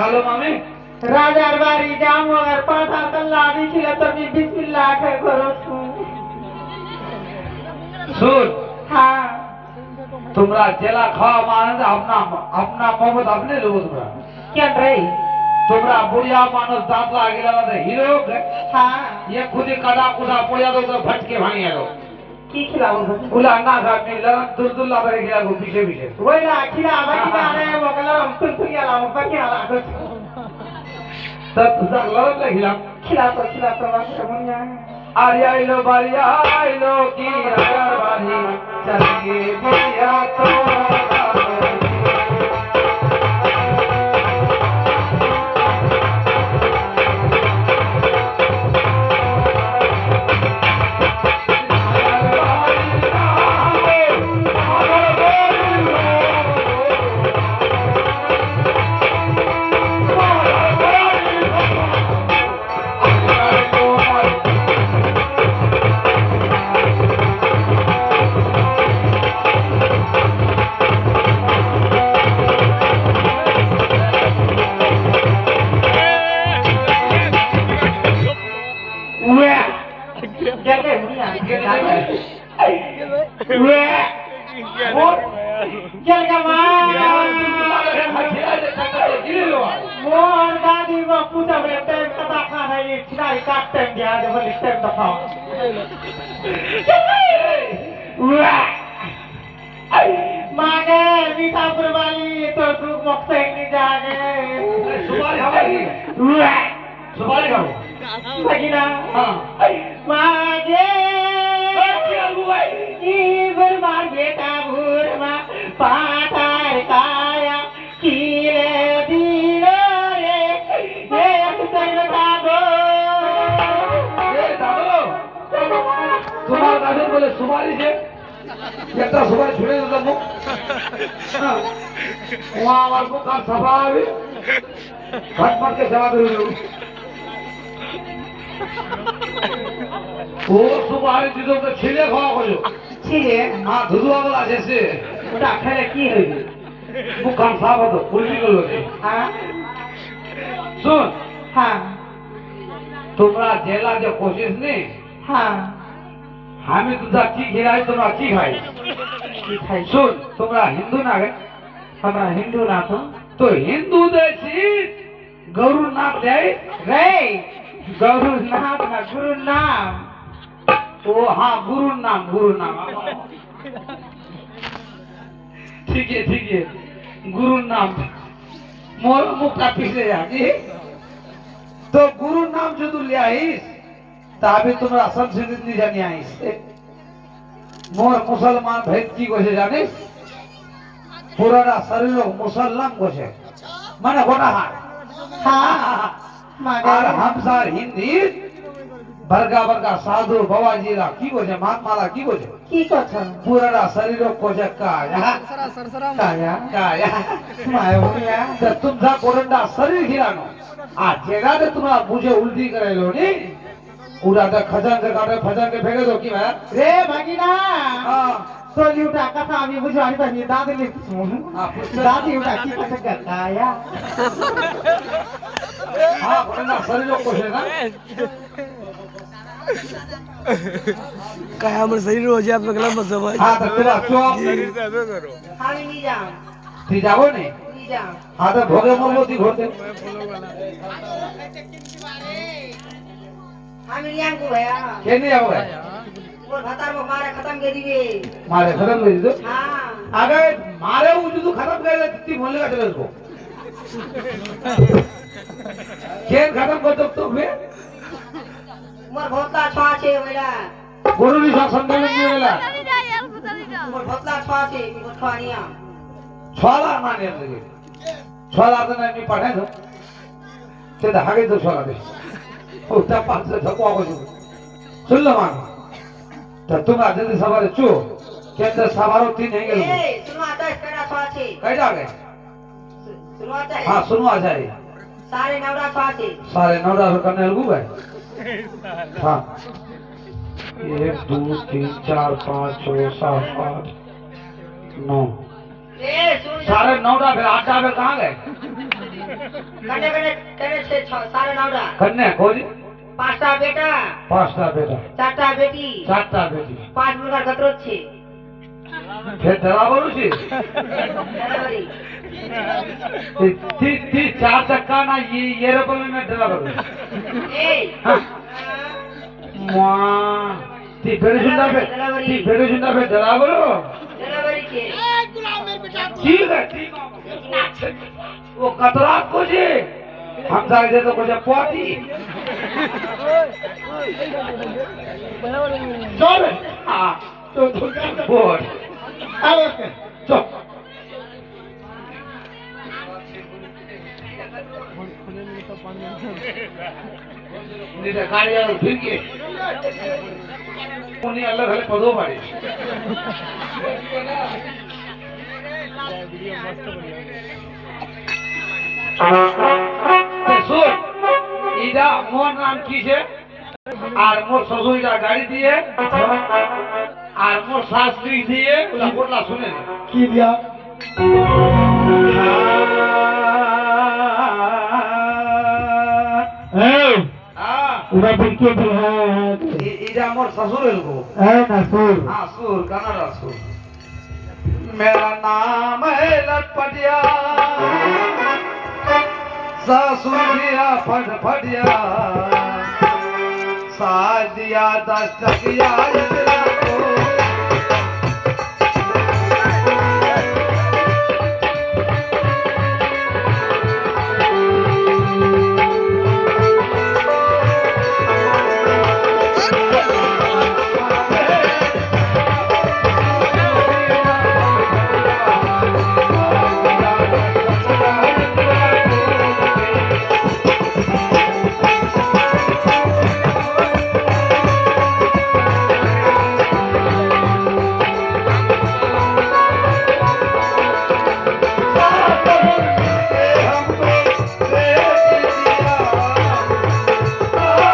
मालूम हमें राजार बारी जाम अगर पाठा कल्ला दिखिले तो मी बिस्मिल्लाह के करो सुन हाँ तुमरा जेला खावा मानस अपना अपना मोहब्बत अपने लोगों तुमरा क्या रे तुमरा बुढ़िया मानस दांत लागिला वाले हीरो हाँ ये खुद ही कड़ा कुड़ा पुड़िया तो फटके भांगी है लोग की खिलाओ बुला ना खाने लड़न दूर ला बरे गया को पीछे पीछे वही ना खिला बाकी ना रे वो कलर हम तुल गया ला बाकी आला तब तुझा लड़न लगिला खिला तो बस मुनिया आरिया लो बारिया लो की राजा बारी चलिए बुढ़िया तो सुमारी से कितना सुमारी छुड़े तो मुख वहाँ वाल को का सभा भी फट के सभा करो वो सुमारी चीजों को छिले खावा करो छिले हाँ धुधुआ वाला जैसे उड़ा खेले की है मुख का साफ हो तो पुलिस को लोगे हाँ सुन हाँ तुम्हारा जेला जो कोशिश नहीं हाँ हमें तुझा की खिलाई तुम्हारा की खाई सुन तुम्हारा हिंदू ना गए हमारा हिंदू ना तो हिंदू देशी गौरू नाम दे रे गौरू नाम ना गुरु नाम ओ हाँ गुरु नाम ठीक है गुरु नाम मोर मुक्ता पीछे जाके तो गुरु नाम जो तू ले आईस ताबे तुम्हारा संस्कृत नहीं जानी आईस मोर मुसलमान भेद की कोशे जाने पुराना शरीर मुसलमान कोशे माने गोटा हाँ और हम सार हिंदी बरगा साधु बाबाजीला की कोशे महात्माला की कोशे पुराना शरीर कोशे काया माया मुनिया तो तुमचा कोरंडा शरीर खिलानो आ जेगा ते तुम्हाला मुझे उल्टी करायलो नी उड़ा तो खजान के काटे फजान के फेंके दो की मैं रे भगिना हां सोली उठा कथा अभी बुझवानी बनी दादी ने दादी उठा की कथा काया हां कोरंडा शरीर कोशे ना काय हमर शरीर हो जाए पगला मत समझ हां तो तेरा चौक हम नहीं जाओ ती जाओ ने नहीं जाओ हां तो भोगे मोमोती घोटे हम नहीं को भैया के नहीं आओ वो भतार को मारे खत्म कर दिए मारे खत्म कर दो हां अगर मारे उजू तो खत्म कर दे कितनी बोलने का चले उसको खेल खत्म कर दो तो फिर मोर भोतला छवा छे बेटा गुरु जी शासन में गेला मोर भोतला छवा छे मोर छवानिया छवाला माने लगे छवाला तो नहीं पढ़े तो ते धागे तो छवाला दे उठा पांच से धक्का को सुन लो मान तो तुम आज जल्दी सवारे चो के अंदर सवारो तीन है गेलो ए सुनो आता है कड़ा छवा छे कई जा गए सुनो आता है हां सुनो आ जाए सारे नवरा छवा छे सारे नवरा करने लगू भाई हां 1 2 3 4 5 6 7 8 9 ए सुन सारे नवरा फिर आटा में कहां गए कने कने कने छे सारे नावड़ा कन्या खोजी 5टा बेटा 5टा बेटा 4टा बेटी 4टा बेटी 5 मुलगा कतरो छे ફેર ધરાવવાનું છે ડરાવરી તી 4 ચક્કા ના એરોપ્લેન ને ડરાવવાનું ए મા તી ફેરુંડા ફે ડરાવરો डरावरी छे ठीक है वो कतरा को जी हम जागे तो कुछ पोटी चल हां तो बोल आओ चल नीचे गाड़ी आ फिर के उन्हें अलग अलग पदों पाड़ी শুন ইটা মোর নাম কি છે আর মোর শ্বশুর ইটা গাড়ি দিয়ে আর মোর শাশুড়ি দিয়ে ওলা বললা শুনেন की दिया उधर बिल्कुल भी है ইটা মোর শ্বশুরের গো ए नसूर हाँ सुर कन्नड़ सुर मेरा नाम है लटपटिया ससुर दिया फटफटिया साथ दिया 10 टकिया